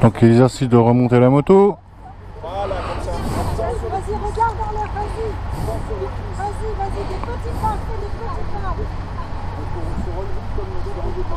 Donc exercice de remonter la moto. Voilà, comme ça. Vas-y, regarde dans l'air, vas-y. Vas-y, des petits pas, fais des petits pas. On se relève comme on se relève.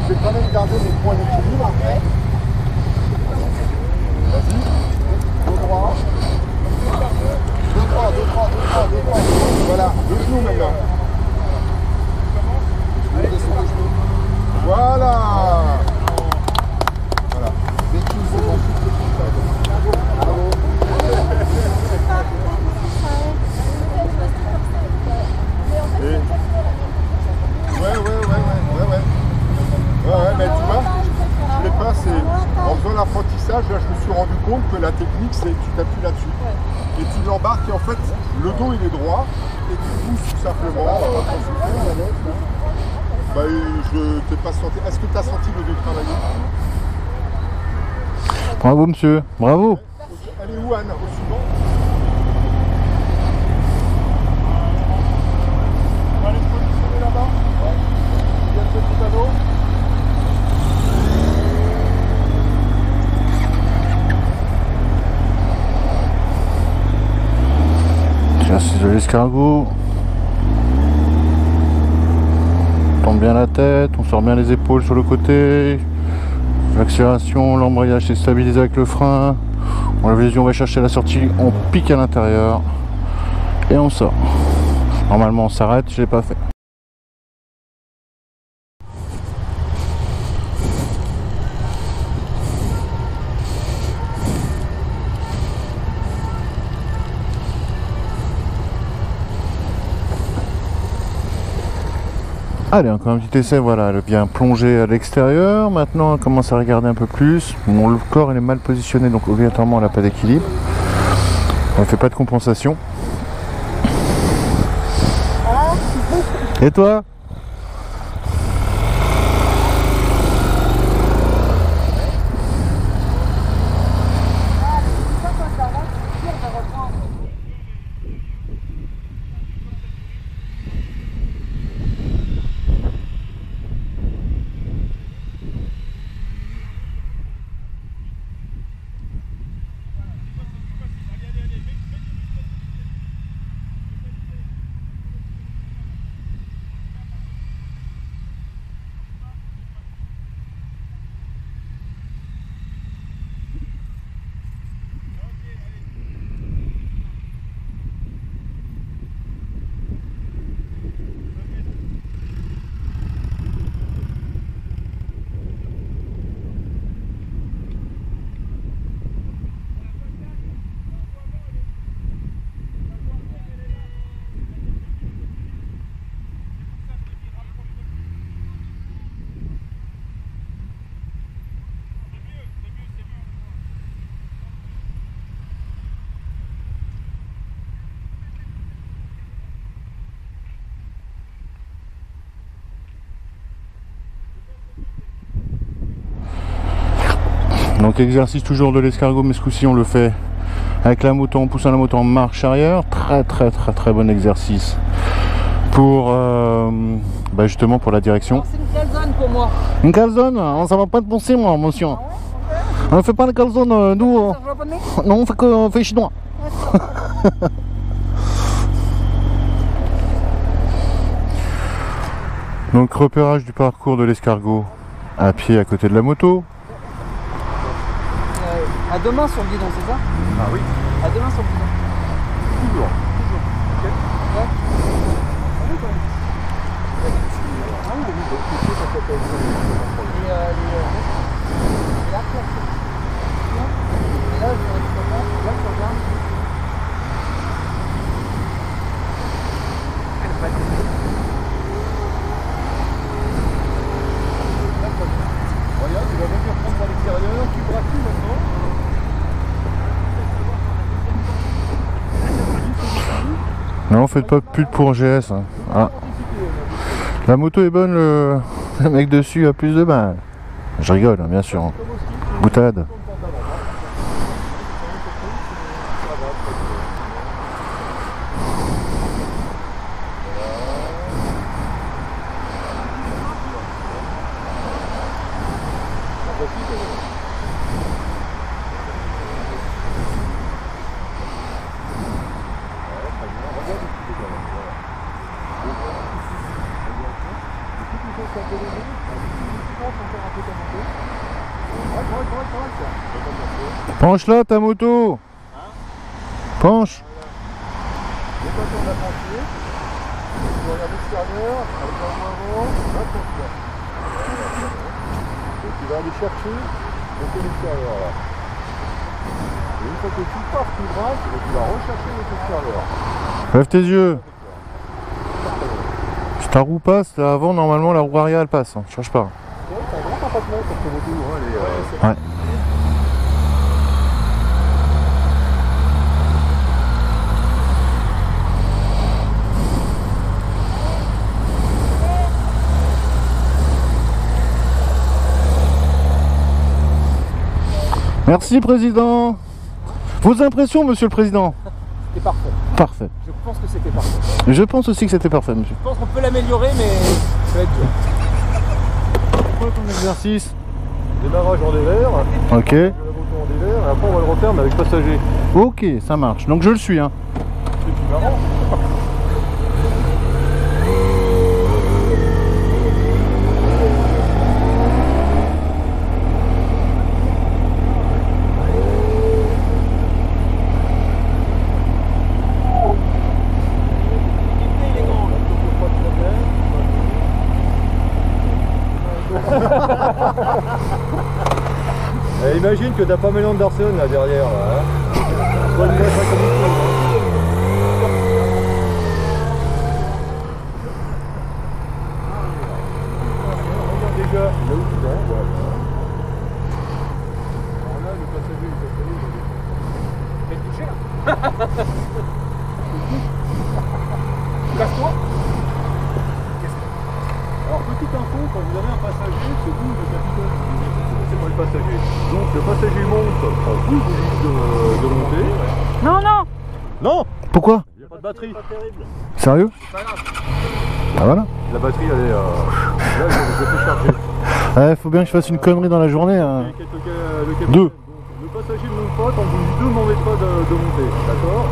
Je vais quand même garder mes points d'équilibre. Vas-y. Dos droit. Dos droit. Voilà, le genou maintenant. Allez, descends le genou. Voilà. Voilà. Vécu, c'est bon. Bravo. Ouais, mais tu vois, je l'ai pas, c'est en faisant l'apprentissage, là je me suis rendu compte que la technique c'est tu t'appuies là-dessus. Et tu l'embarques et en fait le dos il est droit et tu pousses tout simplement. Bah je t'ai pas senti. Est-ce que tu as senti le dos travailler? Bravo monsieur, bravo. Elle est où Anne? Au suivant. On va aller se positionner là-bas. Il y a le petit anneau. Exercice de l'escargot. On tombe bien la tête, on sort bien les épaules sur le côté. L'accélération, l'embrayage s'est stabilisé avec le frein. On lève les yeux, on va chercher la sortie, on pique à l'intérieur et on sort. Normalement on s'arrête, je l'ai pas fait. Allez, encore un petit essai, voilà, elle vient plonger à l'extérieur. Maintenant, elle commence à regarder un peu plus. Bon, le corps il est mal positionné, donc obligatoirement elle n'a pas d'équilibre. Elle fait pas de compensation. Et toi ? Donc exercice toujours de l'escargot, mais ce coup-ci on le fait avec la moto, en poussant la moto en marche arrière. Très bon exercice pour justement pour la direction. C'est une calzone pour moi. Une calzone, ça va pas te penser moi monsieur. On ne fait pas de calzone, nous. Non, on fait chinois. Donc repérage du parcours de l'escargot à pied à côté de la moto. À deux mains sur le guidon, c'est ça? Ah oui. À deux mains sur le guidon. Toujours. Ok. Ouais. Regarde, tu vas venir prendre à l'extérieur, tu braques plus maintenant. Non, faites pas plus de pour GS. Hein. Ah. La moto est bonne, Le mec dessus a plus de balles. Je rigole, hein, bien sûr. Boutade. Penche là ta moto. Penche. Tu vas aller chercher monter l'extérieur là. Et une fois que tu pars, tu braques et tu vas rechercher l'extérieur. Lève tes yeux. Si ta roue passe, là, avant normalement la roue arrière elle passe, hein. Change pas. C'est un grand empattement sur ton moto, hein, Ouais. Merci président. Vos impressions monsieur le président? C'était parfait. Parfait. Je pense que c'était parfait. Je pense aussi que c'était parfait monsieur. Je pense qu'on peut l'améliorer, mais ça va être dur. C'est quoi ton exercice? Démarrage en dévers. Ok. La moto en dévers et après on va le refaire mais avec passager. Ok, ça marche. Donc je le suis hein. C'est plus marrant. Et imagine que t'as pas Mélan d'Arsenal là derrière là. Hein. Bonne boîte à commission. Regarde déjà, là où tu vas, voilà. Alors là, le passager, il est touché là. Casse-toi. Alors petite info, quand vous avez un passager, c'est vous le capitaine. C'est pas le passager. Donc le passager monte, quand vous dites de monter. Non, non. Non. Pourquoi? Il n'y a pas de batterie. Sérieux? Ah voilà. La batterie elle est là, je vais charger. Faut bien que je fasse une connerie dans la journée. Hein. Le capitaine, Deux. donc, le passager ne monte pas tant que vous ne lui demandez pas de monter, d'accord?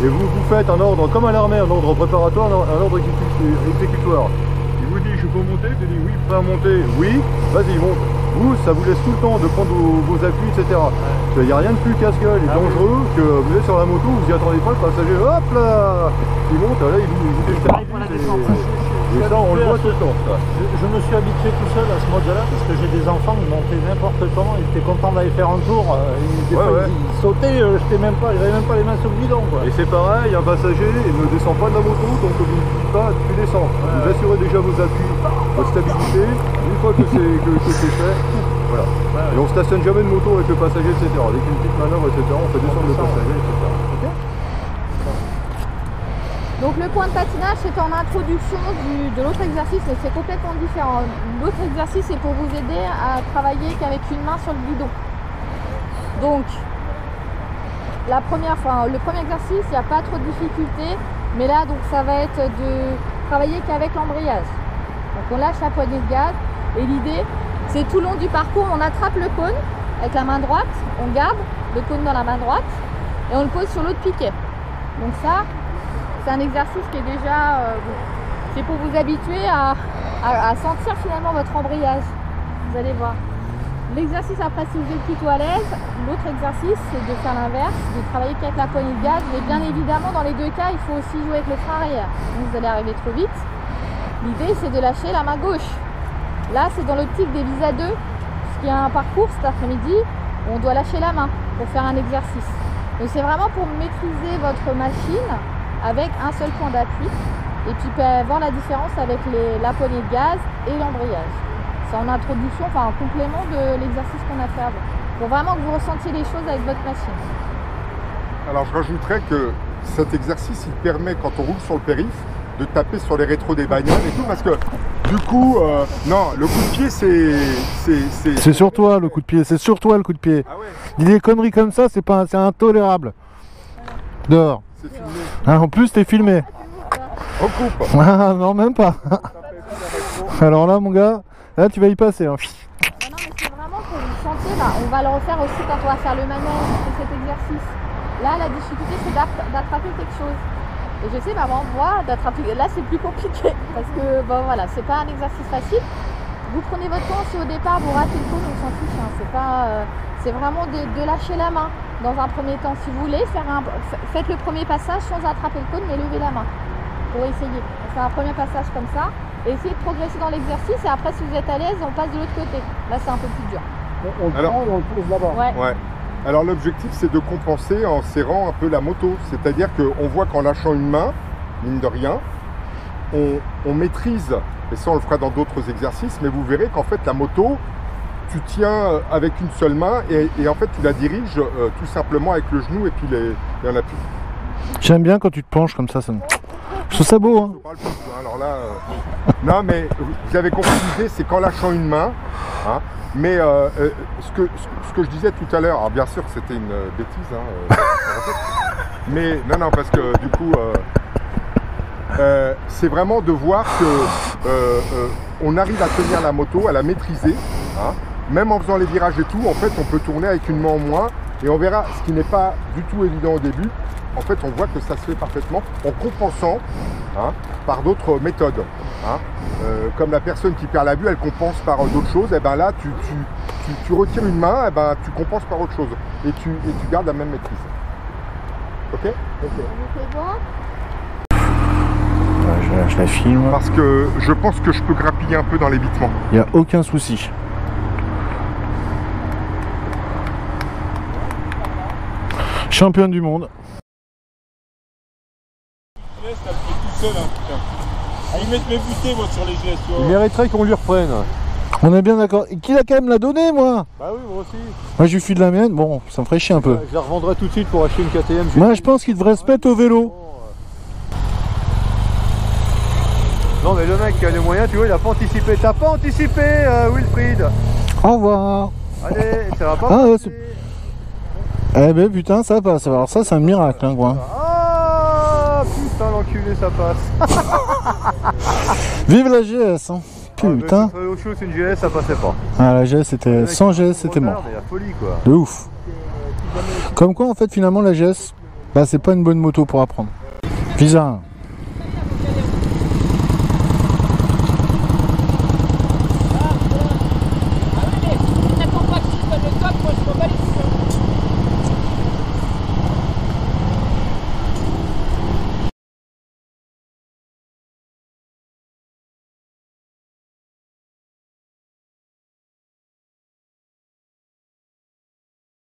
Et vous faites un ordre, comme à l'armée, un ordre préparatoire, un ordre exécutoire. Il vous dit je peux monter, vous dites oui, prêt à monter, oui, vas-y monte. Vous, ça vous laisse tout le temps de prendre vos appuis, etc. Il n'y a rien de plus casse-gueule et dangereux que vous êtes sur la moto, vous n'y attendez pas, le passager, hop là, il monte, là il vous déstabilise. Et ça, on le voit tout le temps. Ça. Je me suis habitué tout seul à ce mode-là parce que j'ai des enfants qui montaient n'importe comment, ils étaient contents d'aller faire un tour, des fois, ils sautaient, j'avais même pas les mains sur le guidon. Quoi. Et c'est pareil, un passager il ne descend pas de la moto, donc vous ne dites pas tu descends. Vous assurez déjà vos appuis, votre stabilité, une fois que c'est fait, voilà. Et on stationne jamais de moto avec le passager, etc. Dès qu'une petite manœuvre, etc., on fait descendre le passager, etc. Okay. Donc le point de patinage c'est en introduction de l'autre exercice, mais c'est complètement différent. L'autre exercice c'est pour vous aider à travailler qu'avec une main sur le guidon. Donc la première fois, le premier exercice, il n'y a pas trop de difficultés, mais là donc ça va être de travailler qu'avec l'embrayage. Donc on lâche la poignée de gaz et l'idée c'est tout le long du parcours on attrape le cône avec la main droite, on garde le cône dans la main droite et on le pose sur l'autre piquet. Donc ça c'est un exercice qui est déjà, c'est pour vous habituer à sentir finalement votre embrayage. Vous allez voir. L'exercice après, si vous êtes plutôt à l'aise, l'autre exercice c'est de faire l'inverse, de travailler qu'avec la poignée de gaz, mais bien évidemment dans les deux cas il faut aussi jouer avec le frein arrière. Donc vous allez arriver trop vite. L'idée c'est de lâcher la main gauche. Là c'est dans l'optique des vis à deux, parce qu'il y a un parcours cet après-midi où on doit lâcher la main pour faire un exercice. Donc c'est vraiment pour maîtriser votre machine avec un seul point d'appui et puis voir la différence avec la poignée de gaz et l'embrayage. C'est en introduction, enfin en complément de l'exercice qu'on a fait avant, pour vraiment que vous ressentiez les choses avec votre machine. Alors je rajouterais que cet exercice il permet quand on roule sur le périph' de taper sur les rétros des bagnoles et tout parce que Du coup, non, le coup de pied, C'est sur toi le coup de pied, c'est sur toi le coup de pied. Ah ouais, Dis des conneries comme ça, c'est intolérable. Dehors. c'est filmé. Ah, en plus, t'es filmé. On coupe. Ah, non, même pas. Alors là, mon gars, là, tu vas y passer. Hein. Ah non, mais c'est vraiment que le chantier, là, on va le refaire aussi quand on va faire le manuel de cet exercice. Là, la difficulté, c'est d'attraper quelque chose. Et je sais, maman, moi, d'attraper. Là, c'est plus compliqué parce que, bon, voilà, c'est pas un exercice facile. Vous prenez votre temps si au départ vous ratez le cône, on s'en fiche. Hein. C'est pas, c'est vraiment de lâcher la main dans un premier temps. Si vous voulez, faites le premier passage sans attraper le cône, mais levez la main pour essayer. On fait un premier passage comme ça. Et essayez de progresser dans l'exercice et après, si vous êtes à l'aise, on passe de l'autre côté. Là, c'est un peu plus dur. On le prend et on le pose là-bas. Ouais. Ouais. Alors l'objectif c'est de compenser en serrant un peu la moto. C'est-à-dire qu'on voit qu'en lâchant une main, mine de rien, on maîtrise, et ça on le fera dans d'autres exercices, mais vous verrez qu'en fait la moto, tu tiens avec une seule main et en fait tu la diriges tout simplement avec le genou et puis il y en a plus. J'aime bien quand tu te penches comme ça. Je trouve ça beau. Hein. Je parle plus, hein. Alors là, non mais vous avez compris l'idée, c'est qu'en lâchant une main, hein, mais ce que je disais tout à l'heure, alors bien sûr c'était une bêtise, hein, mais non parce que du coup c'est vraiment de voir que on arrive à tenir la moto, à la maîtriser, hein, même en faisant les virages et tout, en fait on peut tourner avec une main en moins et on verra, ce qui n'est pas du tout évident au début, en fait on voit que ça se fait parfaitement en compensant, hein, par d'autres méthodes, hein. Comme la personne qui perd la vue, elle compense par d'autres choses, et ben là tu retires une main, et ben tu compenses par autre chose et tu gardes la même maîtrise. Ok, On vous fait voir. Je la filme. parce que je pense que je peux grappiller un peu dans l'évitement. Il n'y a aucun souci. Championne du monde. tout seul, hein, putain. À y mettre mes butées, moi, sur les gestes. Il mériterait qu'on lui reprenne. On est bien d'accord. Et qui l'a quand même la donné, moi? Bah oui, moi aussi. Moi, je lui file la mienne. Bon, ça me ferait chier un peu. Je la revendrai tout de suite pour acheter une KTM. Moi, je pense qu'il devrait se mettre au vélo. Non, mais le mec qui a les moyens, tu vois, il a pas anticipé. T'as pas anticipé, Wilfried. Au revoir. Allez, ça va pas Ah, ouais, passer. Eh ben putain, ça passe. Alors ça, c'est un miracle, hein, quoi. Ah, putain, l'enculé, ça passe. Vive la GS, hein. Putain. Au chaud, c'est une GS, ça passait pas. Ah, la GS, c'était... Sans GS, c'était mort. Mais la folie, quoi. De ouf. Comme quoi, en fait, finalement, la GS, bah, c'est pas une bonne moto pour apprendre. Visa.